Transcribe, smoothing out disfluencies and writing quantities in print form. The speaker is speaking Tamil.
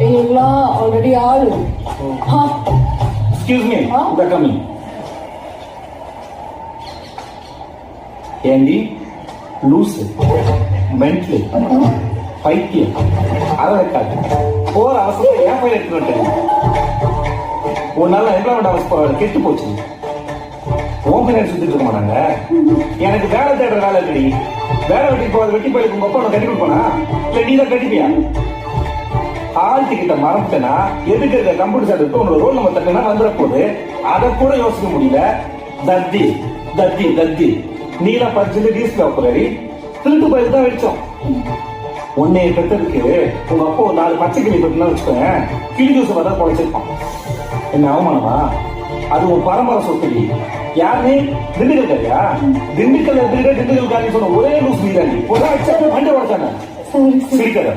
எங்களுக்குலாம் ஆல்ரெடி ஆளு. எக்ஸ்கியூஸ் மீ, இந்த கம்மி. ஏண்டி லூசு, மென்ட்லு, பைத்தியம், அதை வைக்காது. போற அவசரம் ஏன் போய் எடுத்துட்டு வந்துட்டேன்? ஒரு நாள் எம்ப்ளாய்மெண்ட் அவசரம் கெட்டு போச்சு. ஓம் பின்னாடி சுத்திட்டு இருக்க மாட்டாங்க. எனக்கு வேலை தேடுற வேலை இருக்கடி. வேலை வெட்டி போகாது, வெட்டி போயிருக்கு. உங்க அப்பா உனக்கு கட்டி கொடுப்பானா? இல்ல நீ தான் கட்டிப்பியா? ஆள் டிக்கெட்டை மறந்துட்டேன்னா எதுக்கு இருக்க கம்ப்யூட்டர் சென்டருக்கு உன்னோட ரோல் நம்பர் தட்டினா வந்துட போகுது. அதை கூட யோசிக்க முடியல. தத்தி தத்தி தத்தி நீலாம் படிச்சுட்டு டிஎஸ்பி ஆப்பரேரி திருட்டு பயிர் தான் வெடிச்சோம். உன்னைய பெற்றதுக்கு உங்க அப்பா ஒரு 4 பச்சை கிளி பெற்றுனா வச்சுக்கோங்க, கிளி ஜூஸ் தான் பொழைச்சிருப்பான். என்ன அவமானமா? அது ஒரு பரம்பரை சொத்து. யாருமே திண்டுக்கல் காரியா? திண்டுக்கல் காரி சொன்ன ஒரே லூஸ் நீ தான். ஒரு வண்டி உடச்சாங்க. சிரிக்காத.